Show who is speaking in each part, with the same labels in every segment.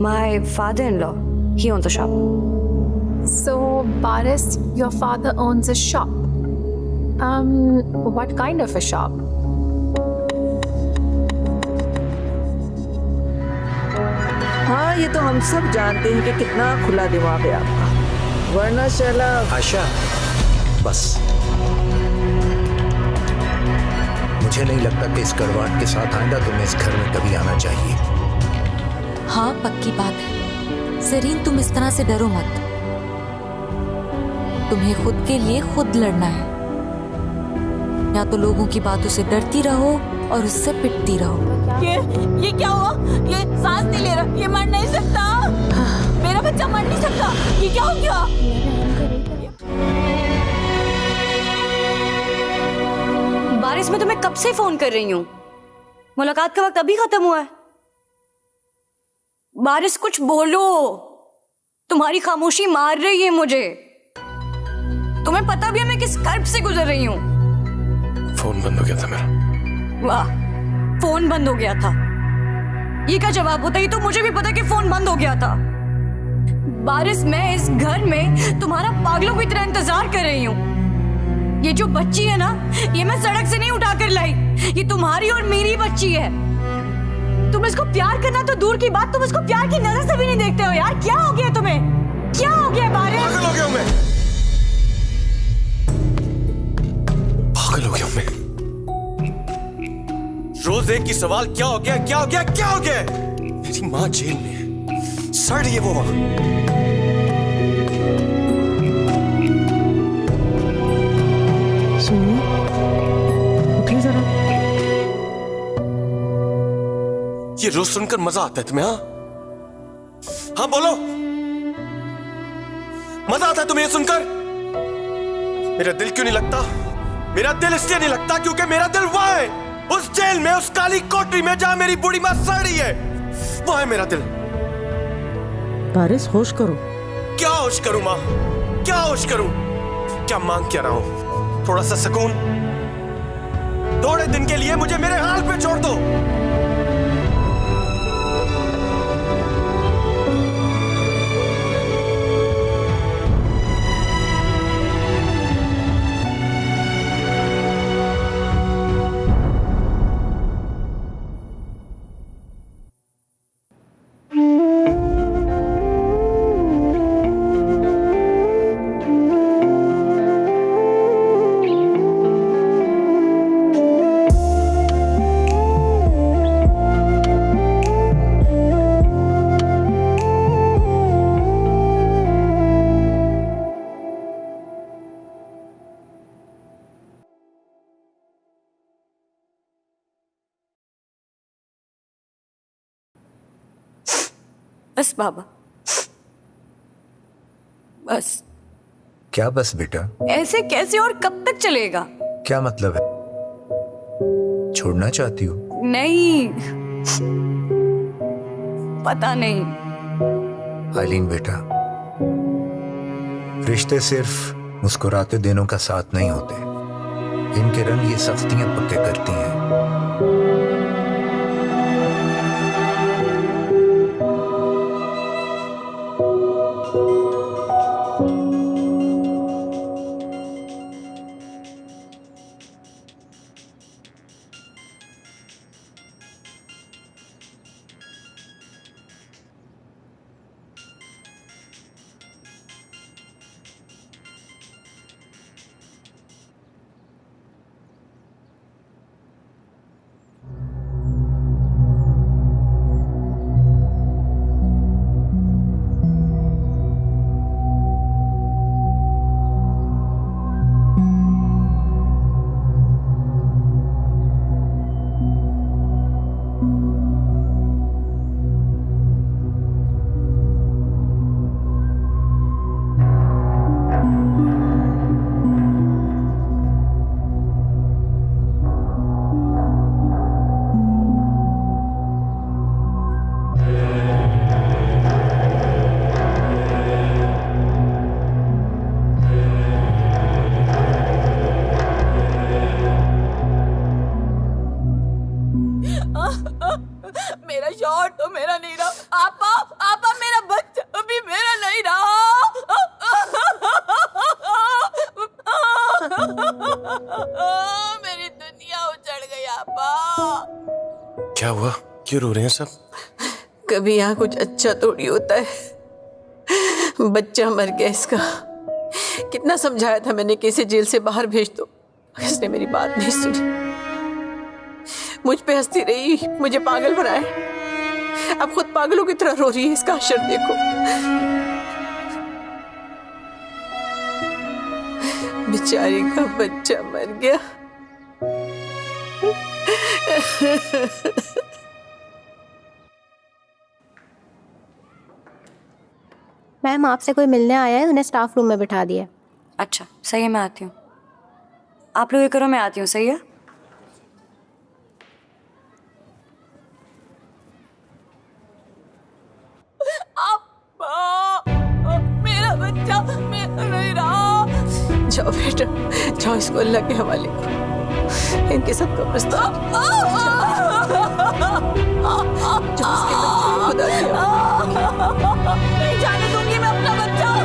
Speaker 1: my father-in-law. He owns a shop.
Speaker 2: So, Baris, your father owns a shop. What kind of a shop?
Speaker 3: हाँ, ये तो हम सब जानते हैं कि कितना खुला दिमाग है आपका, वरना चला।
Speaker 4: आशा, बस। मुझे नहीं लगता कि इस कड़वाहट के साथ आइंदा तुम्हें इस घर में कभी आना चाहिए।
Speaker 5: हाँ, पक्की बात है। जरीन, तुम इस तरह से डरो मत। तुम्हें खुद के लिए खुद लड़ना है। या तो लोगों की बातों से डरती रहो और उससे पिटती रहो।
Speaker 6: ये क्या हुआ? ये सांस नहीं ले रहा, ये मर नहीं सकता। मेरा बच्चा मर नहीं सकता। ये क्या हो गया?
Speaker 1: बारिश, मैं तुम्हें कब से फोन कर रही हूँ। मुलाकात का वक्त अभी खत्म हुआ है। बारिश, कुछ बोलो। तुम्हारी खामोशी मार रही है मुझे। तुम्हें पता भी है मैं किस कर्ब से गुजर रही हूँ।
Speaker 4: फोन बंद हो गया था मेरा।
Speaker 1: वाह, फोन बंद हो गया था। ये क्या जवाब होता है? ये तो मुझे भी पता कि फोन बंद हो गया था। बारिश, मैं इस घर में तुम्हारा पागलों की तरह इंतजार कर रही हूँ। ये जो बच्ची है ना, ये मैं सड़क से नहीं उठाकर लाई। ये तुम्हारी और मेरी बच्ची है। तुम इसको प्यार करना तो दूर की बात, तुम इसको प्यार की नजर से भी नहीं देखते हो यार। क्या हो गया तुम्हें? क्या हो गया बारिश?
Speaker 4: पागल हो गया हूं मैं। पागल हो गया हूं मैं। रोज एक ही सवाल, क्या हो गया, क्या हो गया, क्या हो गया? मेरी माँ जेल में है, सड़ रही है वो वहां।
Speaker 3: सुनिए, उठिए जरा।
Speaker 4: ये रोज सुनकर मजा आता है तुम्हें? हाँ हाँ, बोलो। मजा आता है तुम्हें ये सुनकर? मेरा दिल क्यों नहीं लगता? मेरा दिल इसलिए नहीं लगता क्योंकि मेरा दिल वहां है, उस जेल में, उस काली कोठरी में जहां मेरी बूढ़ी मां सड़ रही है। वहां है मेरा दिल।
Speaker 3: बारिश, होश करो।
Speaker 4: क्या होश करूं मां? क्या होश करूं? क्या मांग क्या रहा हूं? थोड़ा सा सुकून। थोड़े दिन के लिए मुझे मेरे हाल पे छोड़ दो।
Speaker 1: बस बाबा, बस।
Speaker 4: क्या बस बेटा?
Speaker 1: ऐसे कैसे और कब तक चलेगा?
Speaker 4: क्या मतलब है? छोड़ना चाहती हो?
Speaker 1: नहीं, पता नहीं।
Speaker 4: आइलीन बेटा, रिश्ते सिर्फ मुस्कुराते दिनों का साथ नहीं होते। इनके रंग ये सख्तियां पक्के करती हैं।
Speaker 6: मेरा शॉट तो मेरा नहीं रहा। आपा,
Speaker 4: क्यों रो रहे हैं सब?
Speaker 3: कभी यहाँ कुछ अच्छा थोड़ी होता है। बच्चा मर गया इसका। कितना समझाया था मैंने कि इसे जेल से बाहर भेज दो, इसने मेरी बात नहीं सुनी। मुझ पे हंसती रही, मुझे पागल बनाया। अब खुद पागलों की तरह रो रही है। इसका अशर देखो। बेचारी का बच्चा मर गया।
Speaker 7: मैम आपसे कोई मिलने आया है, उन्हें स्टाफ रूम में बिठा दिया।
Speaker 1: अच्छा सही है, मैं आती हूँ। आप लोग ये करो, मैं आती हूँ। सही है।
Speaker 6: मेरा बच्चा मेरा नहीं रहा।
Speaker 3: जाओ बेटा, जाओ, इसको अल्लाह के हवाले करो। इनके सब कब्रिस्तान जो उसके बच्चे खुदा दिया।
Speaker 6: नहीं जाने दूंगी मैं अपना बच्चा।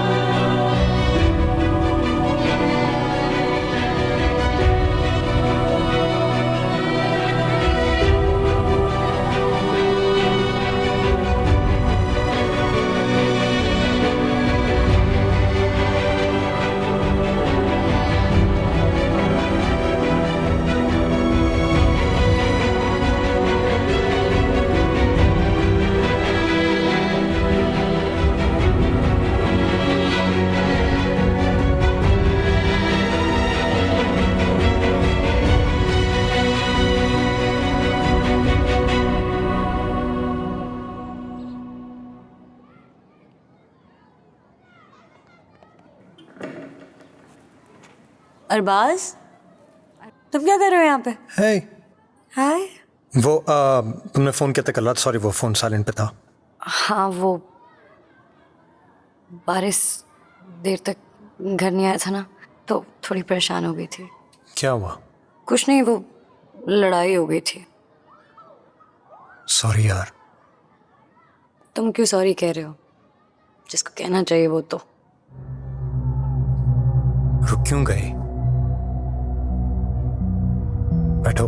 Speaker 1: अरबाज, तुम क्या कर रहे हो यहाँ पे?
Speaker 8: हे,
Speaker 1: हाय।
Speaker 8: वो तुमने फ़ोन किया था कल रात? सॉरी, वो फ़ोन साइलेंट पे था।
Speaker 1: हाँ, वो बारिश देर तक घर नहीं आया था ना, तो थोड़ी परेशान हो गई थी।
Speaker 8: क्या हुआ?
Speaker 1: कुछ नहीं, वो लड़ाई हो गई थी।
Speaker 8: सॉरी यार।
Speaker 1: तुम क्यों सॉरी कह रहे हो? जिसको कहना चाहिए वो तो।
Speaker 8: रुक क्यों गई? बैठो।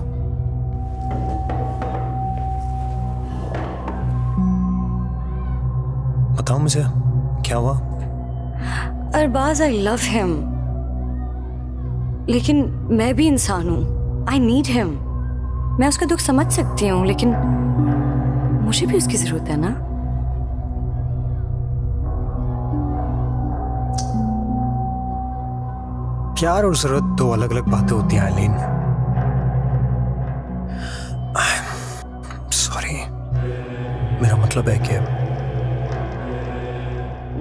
Speaker 8: बताओ मुझे, क्या हुआ?
Speaker 1: अरबाज, आई लव हिम, लेकिन मैं भी इंसान हूँ। I need him. मैं उसका दुख समझ सकती हूँ, लेकिन मुझे भी उसकी जरूरत है ना।
Speaker 8: प्यार और जरूरत दो अलग अलग बातें होती हैं आइलीन। सॉरी, मेरा मतलब है कि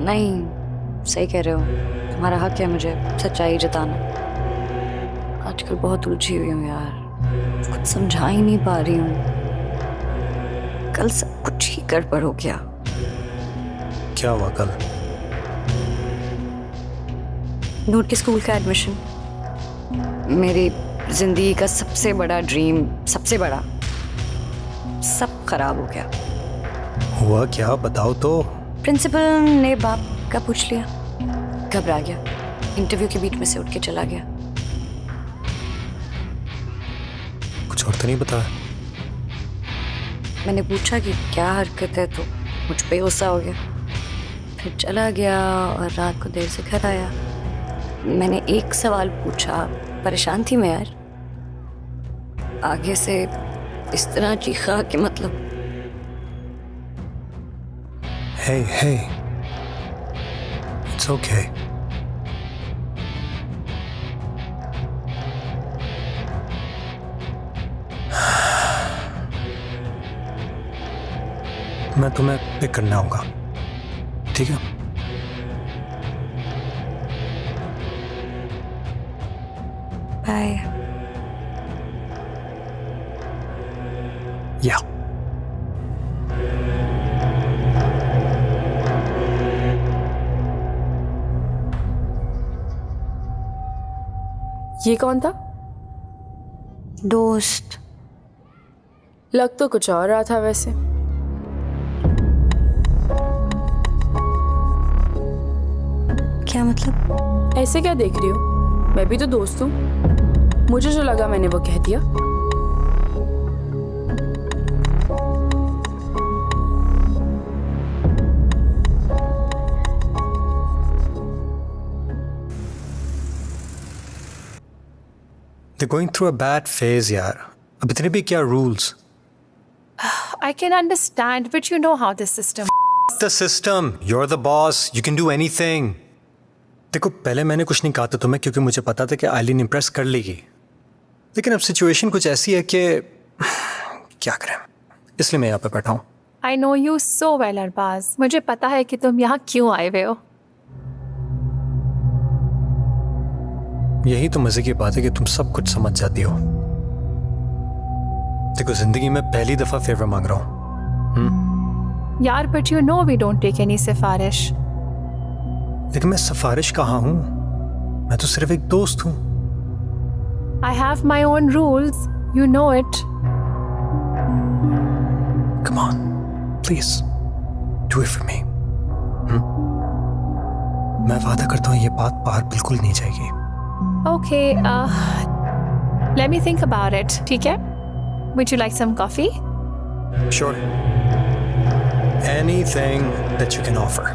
Speaker 1: नहीं, सही कह रहे हो। तुम्हारा हक है मुझे सच्चाई जताना। आजकल बहुत उलझी हुई हूँ यार, कुछ समझा ही नहीं पा रही हूँ। कल सब कुछ ही गड़बड़ हो गया।
Speaker 8: क्या हुआ कल?
Speaker 1: नूट के स्कूल का एडमिशन, मेरी जिंदगी का सबसे बड़ा ड्रीम, सबसे बड़ा, सब खराब हो गया।
Speaker 8: हुआ क्या, बताओ तो।
Speaker 1: प्रिंसिपल ने बाप का पूछ लिया, घबरा गया, इंटरव्यू के बीच में से उठ के चला गया।
Speaker 8: कुछ और तो नहीं बताया?
Speaker 1: मैंने पूछा कि क्या हरकत है, तो मुझ पे गुस्सा हो गया, फिर चला गया और रात को देर से घर आया। मैंने एक सवाल पूछा, परेशान थी मैं यार। आगे से इस तरह चीखा कि मतलब।
Speaker 8: Hey, it's okay. मैं तुम्हें पिक करने आऊंगा, ठीक है?
Speaker 1: बाय।
Speaker 8: या
Speaker 2: ये कौन था?
Speaker 1: दोस्त।
Speaker 2: लग तो कुछ और रहा था वैसे।
Speaker 1: क्या मतलब?
Speaker 2: ऐसे क्या देख रही हो? मैं भी तो दोस्त हूँ। मुझे जो लगा मैंने वो कह दिया।
Speaker 8: They're going through a bad phase, यार. अब इतने भी क्या rules?
Speaker 2: I can understand, but you know how this system.
Speaker 8: The system. You're the boss. You can do anything. देखो पहले मैंने कुछ नहीं कहा था तुम्हें क्योंकि मुझे पता था कि आइलिन इम्प्रेस कर लेगी. लेकिन अब सिचुएशन कुछ ऐसी है कि क्या करें, इसलिए मैं यहाँ पे बैठा हूँ.
Speaker 2: I know you so well, Arbaaz. मुझे पता है कि तुम यहाँ क्यों आए हुए हो.
Speaker 8: यही तो मजे की बात है कि तुम सब कुछ समझ जाती हो. देखो जिंदगी में पहली दफा फेवर मांग रहा हूँ.
Speaker 2: यार, but you know we don't take any सिफारिश.
Speaker 8: लेकिन मैं सिफारिश कहाँ हूँ? मैं तो सिर्फ एक दोस्त हूँ.
Speaker 2: I have my own rules. You know it.
Speaker 8: Come on, please, do it for me. मैं वादा करता हूँ ये बात बाहर बिल्कुल नहीं जाएगी.
Speaker 2: Okay, let me think about it. ठीक है? Would you like some coffee?
Speaker 8: Sure. Anything that you can offer.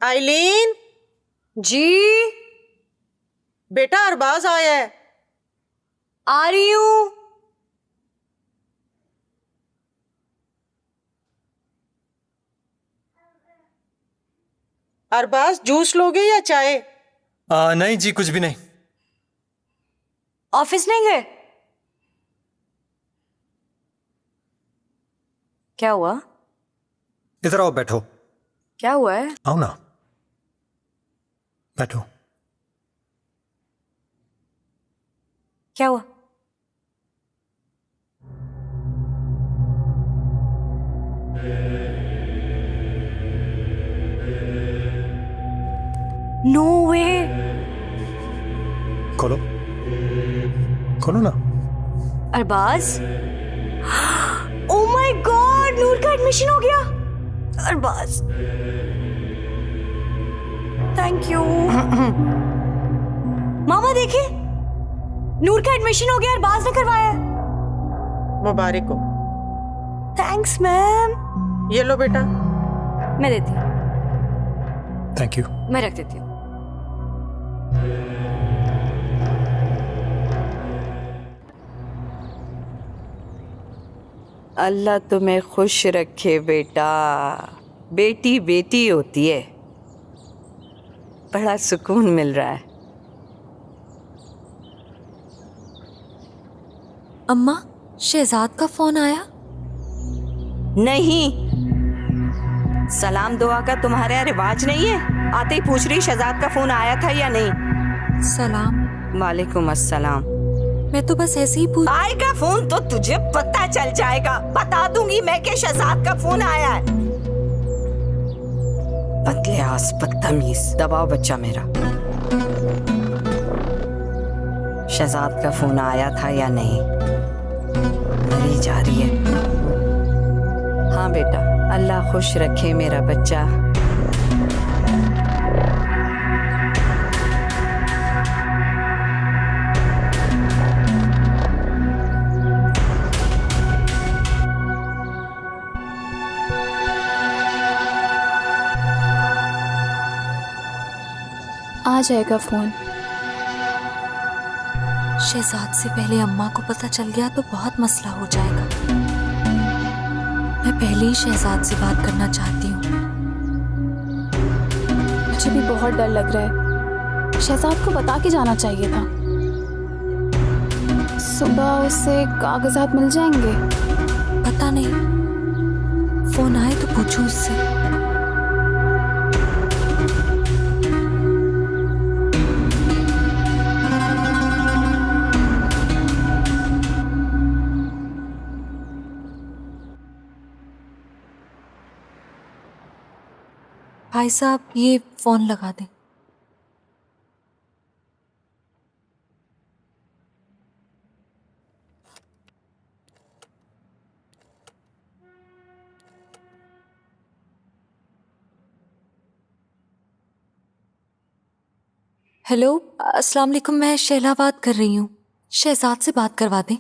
Speaker 3: आइलीन,
Speaker 1: जी
Speaker 3: बेटा अरबाज आया है.
Speaker 1: आ रही हूँ.
Speaker 3: अरबाज जूस लोगे या चाय?
Speaker 8: नहीं जी, कुछ भी नहीं.
Speaker 1: ऑफिस नहीं गए? क्या हुआ?
Speaker 8: इधर आओ, बैठो.
Speaker 1: क्या हुआ है?
Speaker 8: आओ ना, बैठो.
Speaker 1: क्या हुआ? नो वे.
Speaker 8: खोलो, खोलो ना.
Speaker 1: अरबाज, ओ माय गॉड, नूर का एडमिशन हो गया. Arbaaz, thank you. मामा देखिए, नूर का एडमिशन हो गया. अरबाज ने करवाया है.
Speaker 3: मुबारक हो.
Speaker 1: Thanks ma'am.
Speaker 3: ये लो बेटा.
Speaker 1: मैं देती हूँ.
Speaker 8: Thank you.
Speaker 1: मैं रख देती हूँ.
Speaker 9: अल्लाह तुम्हें खुश रखे बेटा. बेटी बेटी होती है. बड़ा सुकून मिल रहा है.
Speaker 5: अम्मा, शहजाद का फोन आया?
Speaker 9: नहीं, सलाम दुआ का तुम्हारे यहाँ रिवाज नहीं है? आते ही पूछ रही शहजाद का फोन आया था या नहीं.
Speaker 5: सलाम.
Speaker 9: वालेकुम अस्सलाम.
Speaker 5: मैं तो बस ऐसे ही पूछ.
Speaker 9: आएगा फोन तो तुझे पता चल जाएगा. बता दूंगी मैं कि शहजाद का फोन आया है. बदलियास, बदतमीज. दबाओ बच्चा मेरा. शहजाद का फोन आया था या नहीं? मरी जा रही है. हाँ बेटा, अल्लाह खुश रखे मेरा बच्चा.
Speaker 2: आ जाएगा फोन.
Speaker 5: शहजाद से पहले अम्मा को पता चल गया तो बहुत मसला हो जाएगा. मैं पहले ही शहजाद से बात करना चाहती हूँ.
Speaker 2: मुझे भी बहुत डर लग रहा है. शहजाद को बता के जाना चाहिए था. सुबह उससे कागजात मिल जाएंगे.
Speaker 5: पता नहीं, फोन आए तो पूछो उससे. भाई साहब, ये फोन लगा दें. हेलो, अस्सलाम वालेकुम, मैं शैला बात कर रही हूँ। शहजाद से बात करवा दें।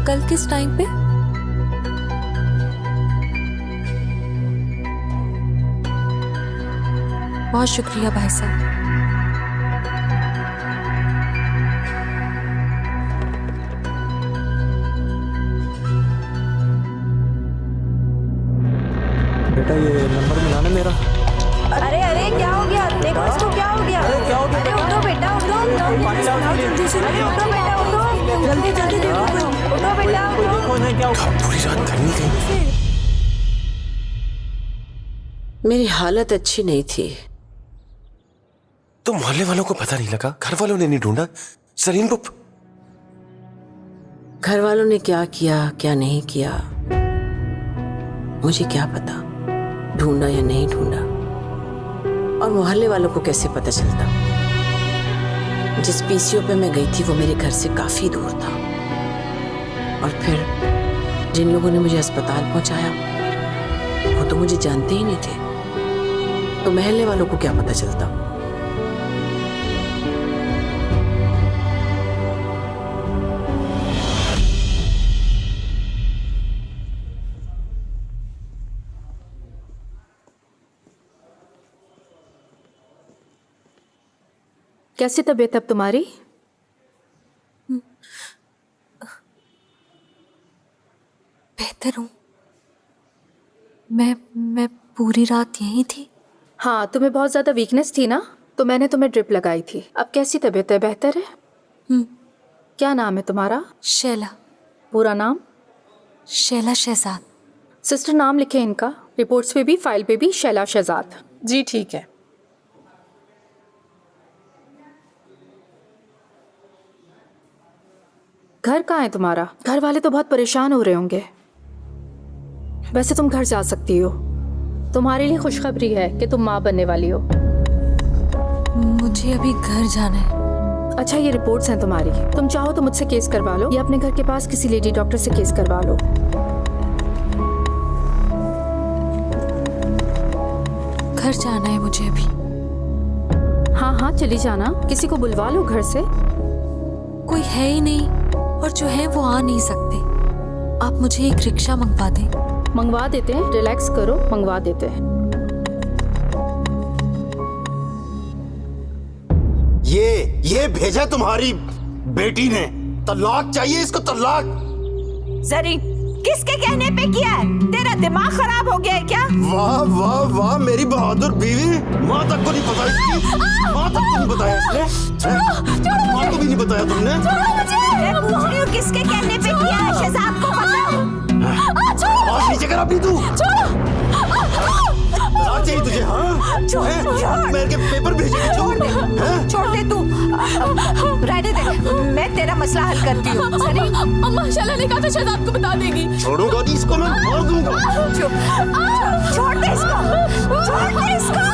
Speaker 5: कल किस टाइम पे? बहुत शुक्रिया भाई साहब।
Speaker 10: बेटा ये नंबर मिला ना मेरा।
Speaker 7: अरे अरे क्या हो गया? देखो इसको क्या हो गया?
Speaker 10: अरे क्या हो गया?
Speaker 7: अरे उठो बेटा, उठो
Speaker 10: पानी लाओ जल्दी से।
Speaker 7: अरे उठो बेटा, उठो जल्दी जल्दी देखो, उठो बेटा
Speaker 10: कोई देखो इन्हें क्या हो गया?
Speaker 4: पूरी रात घर नहीं गई।
Speaker 3: मेरी हालत अच्छी नहीं थी।
Speaker 4: तो मोहल्ले वालों को पता नहीं लगा? घर वालों ने नहीं ढूंढा? सरीन को
Speaker 3: घर वालों ने क्या किया क्या नहीं किया मुझे क्या पता, ढूंढा या नहीं ढूंढा, और मोहल्ले वालों को कैसे पता चलता? जिस पीसीओ पे मैं गई थी वो मेरे घर से काफी दूर था, और फिर जिन लोगों ने मुझे अस्पताल पहुंचाया वो तो मुझे जानते ही नहीं थे, तो मोहल्ले वालों को क्या पता चलता?
Speaker 6: कैसी तबीयत अब तुम्हारी?
Speaker 5: बेहतर हूँ। मैं पूरी रात यहीं थी।
Speaker 6: हाँ, तुम्हें बहुत ज़्यादा वीकनेस थी ना, तो मैंने तुम्हें ड्रिप लगाई थी। अब कैसी तबीयत है? बेहतर है? क्या नाम है तुम्हारा?
Speaker 5: शैला।
Speaker 6: पूरा नाम?
Speaker 5: शैला शहजाद।
Speaker 6: सिस्टर नाम लिखे इनका, रिपोर्ट्स पे भी फाइल पे भी शैला शहजाद।
Speaker 3: जी ठीक है।
Speaker 6: घर कहाँ है तुम्हारा? घर वाले तो बहुत परेशान हो रहे होंगे। वैसे तुम घर जा सकती हो, तुम्हारे लिए खुशखबरी है कि तुम माँ बनने वाली हो।
Speaker 5: मुझे अभी घर जाना है।
Speaker 6: अच्छा, ये रिपोर्ट्स हैं तुम्हारी, तुम चाहो तो मुझसे केस करवा लो या अपने घर के पास किसी लेडी डॉक्टर से केस करवा लो।
Speaker 5: घर जाना है मुझे अभी।
Speaker 6: हाँ हाँ चली जाना, किसी को बुलवा लो घर से।
Speaker 5: कोई है ही नहीं, और जो है वो आ नहीं सकते। आप मुझे एक रिक्शा मंगवा दें।
Speaker 6: मंगवा देते हैं, रिलैक्स करो, मंगवा देते हैं।
Speaker 10: ये भेजा तुम्हारी बेटी ने। तलाक चाहिए इसको, तलाक।
Speaker 9: जरीन, किसके कहने पे किया है? तेरा दिमाग खराब हो गया है क्या?
Speaker 10: वाह वाह वाह, मेरी बहादुर बीवी। माँ तक को नहीं पता इसकी, माँ तक को नहीं बताया इसने। माँ को भी नहीं बताया तुमने।
Speaker 9: मैं पूछ रही हूँ किसके कहने पे किया है? शहजाद को पता?
Speaker 10: आवाज नीचे कर अपनी तू। तलाक चाहिए तुझे? हाँ, मेरे के पेपर भेजेगी।
Speaker 9: छोड़ दे तू, रहने दे, मैं तेरा मसला हल करती हूँ।
Speaker 6: अम्मा शैला ने कहा था शहजाद को बता देगी।
Speaker 10: छोड़ूंगा नहीं इसको, मैं मार दूंगा।
Speaker 9: छोड़ दे इसको, छोड़ दे इसको,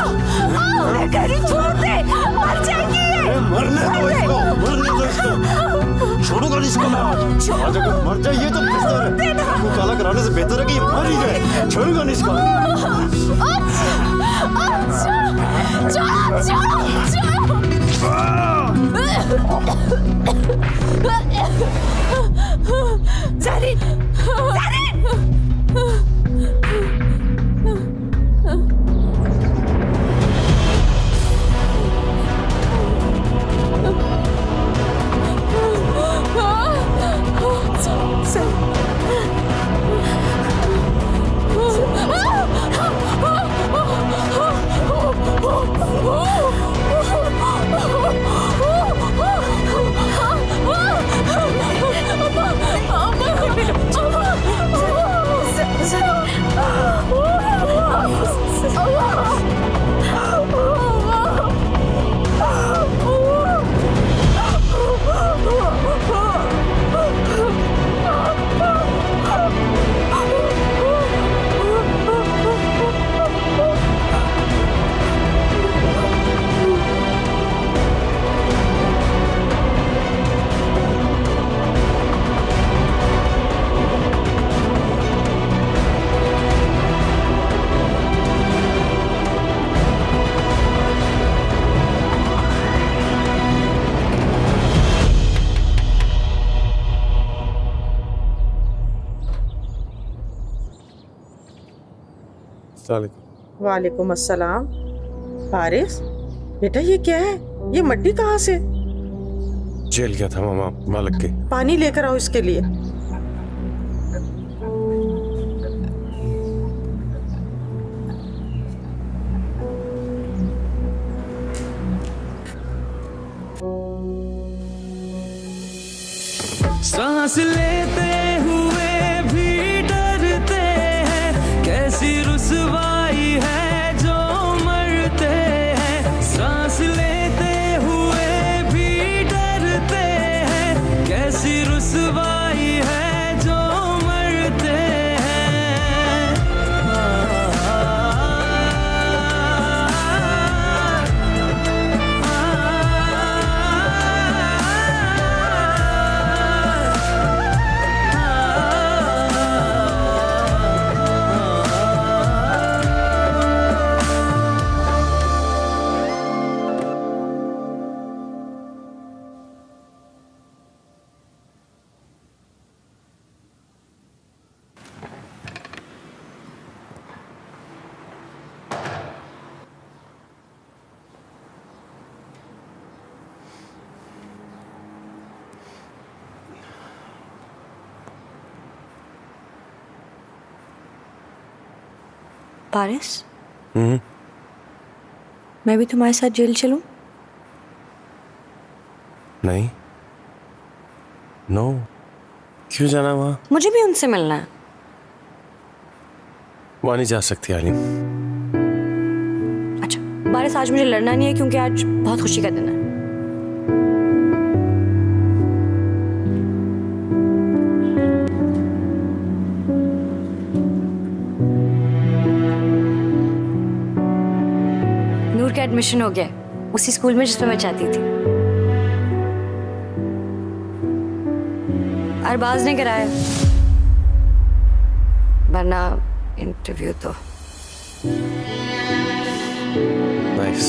Speaker 9: मैं कह रही छोड़ दे, मर जाएगी ये।
Speaker 10: मरने दो इसको, मरने दो इसको। छोड़ूंगा नहीं इसको मैं। आज अगर मर जाए ये तो बेहतर है, मुंह काला कराने से बेहतर है कि ये मर ही जाए। छोड़ूंगा नहीं इसको।
Speaker 9: ज़रीन, ज़रीन!
Speaker 11: वालेकुम अस्सलाम। फारिस बेटा ये क्या है? ये मट्टी कहाँ से?
Speaker 4: जेल गया था मामा, मालिक के।
Speaker 11: पानी लेकर आओ इसके लिए।
Speaker 12: सांस लेते हुए भी डरते हैं, कैसी रुसवाई है जो मरते हैं। सांस लेते हुए भी डरते हैं, कैसी रुसवाई है जो मरते
Speaker 1: पारिस, मैं भी तुम्हारे साथ जेल चलूं?
Speaker 4: नहीं, नो, क्यों जाना वहाँ?
Speaker 1: मुझे भी उनसे मिलना है।
Speaker 4: वहाँ नहीं जा सकती आलिम।
Speaker 1: अच्छा पारिस, आज मुझे लड़ना नहीं है क्योंकि आज बहुत खुशी का दिन है। नूर का एडमिशन हो गया उसी स्कूल में जिसमें मैं चाहती थी। अरबाज ने कराया, वरना इंटरव्यू तो।
Speaker 4: नाइस।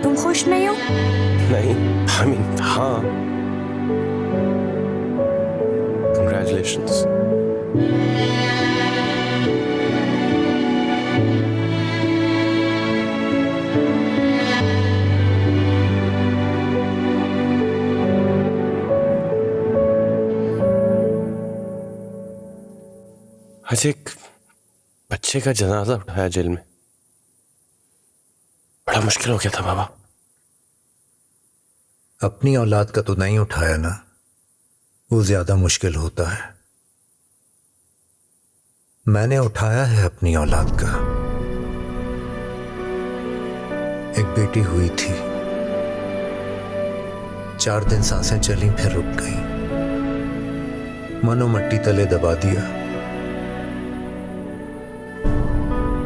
Speaker 1: तुम खुश नहीं हो?
Speaker 4: नहीं, आई मीन हाँ। Congratulations. आज एक बच्चे का जनाजा उठाया जेल में। बड़ा मुश्किल हो गया था बाबा।
Speaker 13: अपनी औलाद का तो नहीं उठाया ना, वो ज्यादा मुश्किल होता है। मैंने उठाया है अपनी औलाद का। एक बेटी हुई थी, 4 दिन सांसें चली फिर रुक गई। मनो मट्टी तले दबा दिया।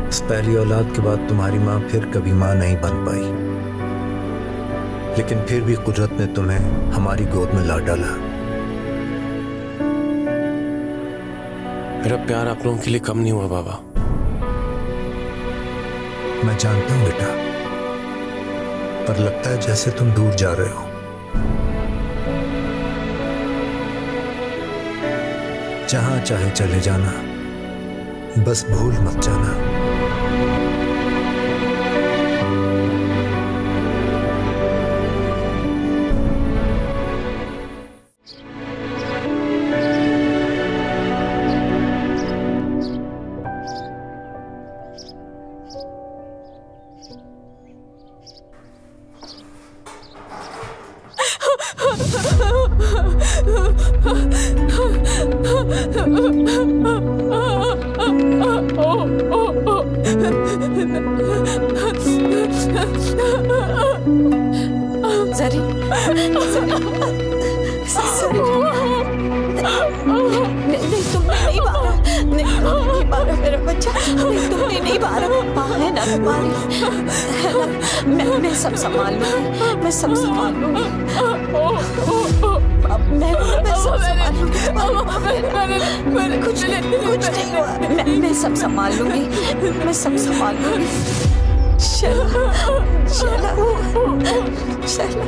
Speaker 13: इस पहली औलाद के बाद तुम्हारी मां फिर कभी मां नहीं बन पाई, लेकिन फिर भी कुदरत ने तुम्हें हमारी गोद में ला डाला।
Speaker 4: मेरा प्यार आप लोगों के लिए कम नहीं हुआ बाबा।
Speaker 13: मैं जानता हूं बेटा, पर लगता है जैसे तुम दूर जा रहे हो। जहां चाहे चले जाना, बस भूल मत जाना।
Speaker 3: मैं सब संभाल लूंगी, मैं सब संभाल लूंगी। मैं सब संभाल लूंगी। कुछ नहीं हुआ। मैं सब संभाल लूंगी, मैं सब संभाल लूंगी। चला चला चला,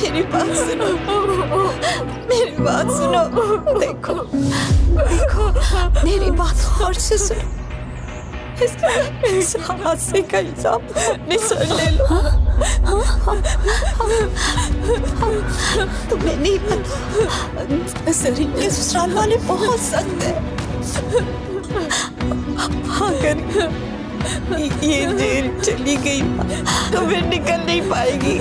Speaker 3: मेरी मेरी बात सुनो, मेरी बात सुनो। देखो देखो, मेरी बात गौर से सुनो। इस हादसे का इल्जाम अपने सर ले लो। तुम्हें नहीं पता, सरीन के ससुराल वाले बहुत सख्त हैं। अगर ये जेल चली गई तो फिर निकल नहीं पाएगी।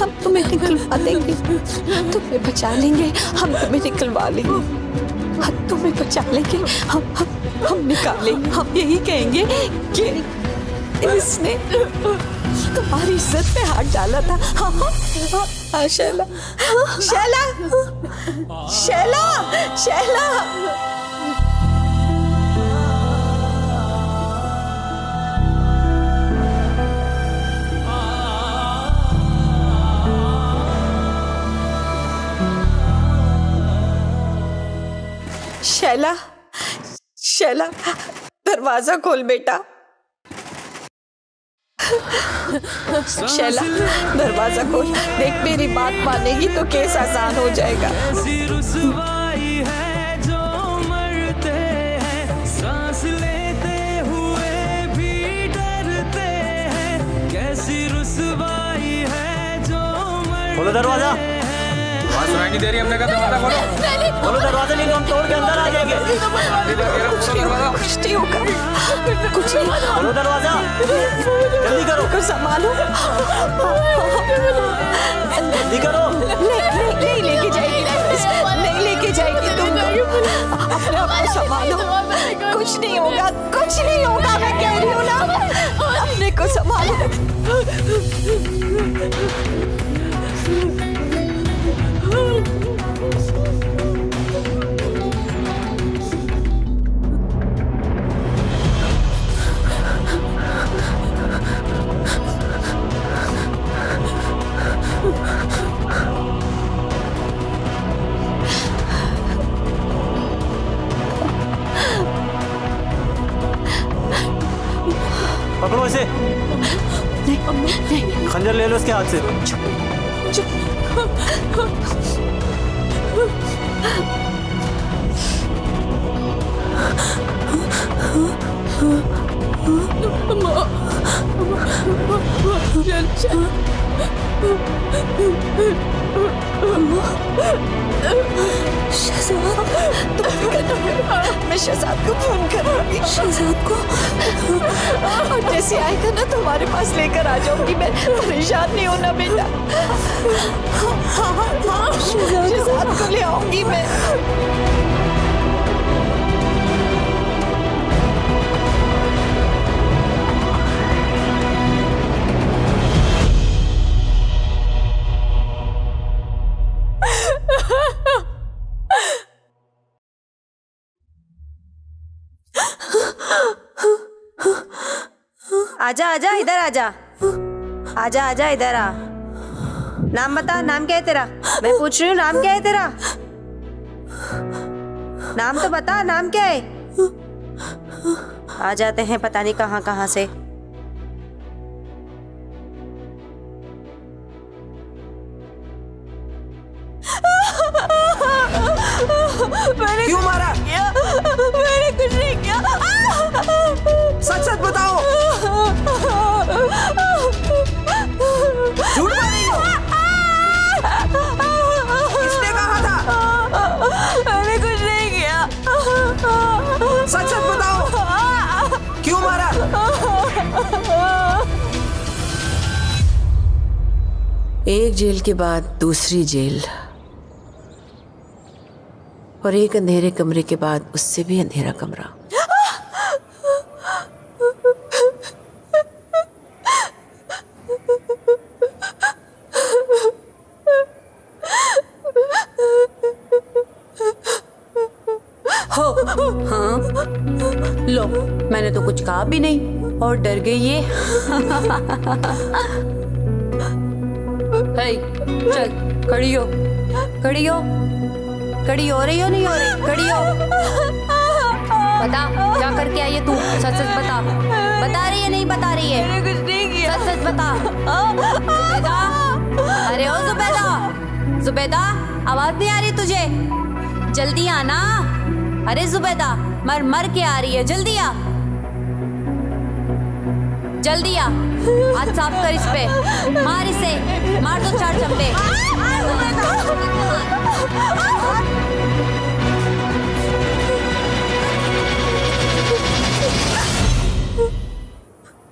Speaker 3: हम तुम्हें निकलवा देंगे, तुम्हें बचा लेंगे, हम तुम्हें निकलवा लेंगे, हम तुम्हें बचा लेंगे, हम निकालेंगे। हम यही कहेंगे कि इसने तुम्हारी इज्जत पे हाथ डाला था। हाँ शैला, शैला, शैला, शैला। शैला, शैला, दरवाजा खोल बेटा। शैला, दरवाजा खोल। देख मेरी बात मानेगी तो केस आसान हो जाएगा।
Speaker 12: ऐसी रुसवाई है जो मरते हैं, सांस लेते हुए भी डरते हैं। कैसी रुसवाई है जो मरते।
Speaker 10: खोलो दरवाजा।
Speaker 12: आवाज सुनाई नहीं दे रही, हमने कहा दरवाजा खोलो।
Speaker 10: खोलो दरवाजा, नहीं तो हम तोड़ के अंदर आ जाएंगे।
Speaker 3: कुछ नहीं होगा, कुछ नहीं।
Speaker 10: खोलो दरवाजा, जल्दी करो।
Speaker 3: को संभालो,
Speaker 10: जल्दी करो।
Speaker 3: नहीं लेके जाएगी, नहीं लेके जाएगी। तुम अपने आप को संभालो। कुछ नहीं होगा, कुछ नहीं होगा, मैं कह रही हूँ ना। अपने को संभालो।
Speaker 10: पकड़ो इसे। खंजर ले लो इसके हाथ से।
Speaker 3: मैं शहजाद को फोन करूंगी। शहजाद को? और जैसे आएगा ना तुम्हारे पास लेकर आ जाऊंगी मैं। परेशान नहीं होना बेटा। हाँ, शहजाद को ले आऊंगी मैं।
Speaker 9: आजा आजा, इधर आजा। आजा आजा, इधर आ। नाम बता, नाम क्या है तेरा? मैं पूछ रही हूँ, नाम क्या है तेरा? नाम तो बता, नाम क्या है? आ जाते हैं पता नहीं कहाँ कहाँ से।
Speaker 3: मैंने क्यों मारा? मैंने कुछ नहीं किया।
Speaker 11: सच सच बताओ। झूठ बोल रही हो। किसने कहा था?
Speaker 3: मैंने कुछ नहीं किया।
Speaker 11: सच सच बताओ, क्यों मारा?
Speaker 3: एक जेल के बाद दूसरी जेल, और एक अंधेरे कमरे के बाद उससे भी अंधेरा कमरा।
Speaker 9: हो हाँ, लो मैंने तो कुछ कहा भी नहीं और डर गई ये। हे, चल खड़ी हो, खड़ी हो, खड़ी हो रही हो नहीं हो रही? खड़ी हो, बता क्या करके आई है तू? सच सच बता, बता रही है नहीं बता रही है?
Speaker 3: मैंने कुछ नहीं किया।
Speaker 9: सच सच बता, बता
Speaker 5: अरे ओ जुबैदा, जुबैदा आवाज नहीं आ रही तुझे? जल्दी आना। अरे जुबैदा मर मर के आ रही है, जल्दी आ, जल्दी आ। हाथ साफ कर इस पे, मार इसे, मार दो 4 चप्पे।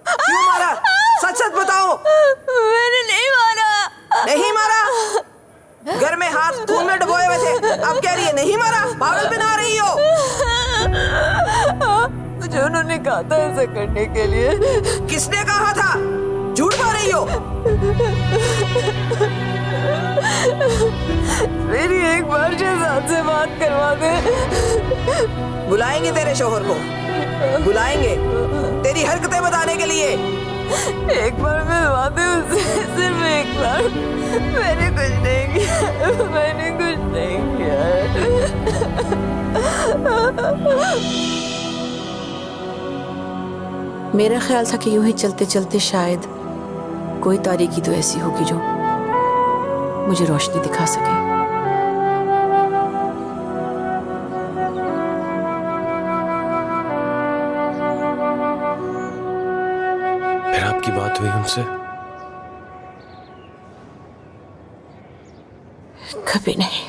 Speaker 14: क्यों मारा? सच सच बताओ।
Speaker 5: मैंने नहीं मारा।
Speaker 14: नहीं मारा? घर में हाथ खून में डुबोए हुए थे, अब कह रही है नहीं मारा? पागल बना रही हो।
Speaker 3: मुझे उन्होंने कहा था ऐसा करने के लिए।
Speaker 14: किसने कहा था? झूठ बोल रही हो।
Speaker 3: मेरी एक बार शहजाद से बात करवा दे।
Speaker 14: बुलाएंगे तेरे शोहर को, बुलाएंगे तेरी हरकतें बताने के लिए।
Speaker 3: एक बार मिलवा दे उससे, सिर्फ एक बार। मैंने कुछ नहीं किया, मैंने कुछ नहीं किया। मेरा ख्याल था कि यूं ही चलते चलते शायद कोई तारीकी तो ऐसी होगी जो मुझे रोशनी दिखा सके।
Speaker 4: फिर आपकी बात हुई उनसे?
Speaker 3: कभी नहीं।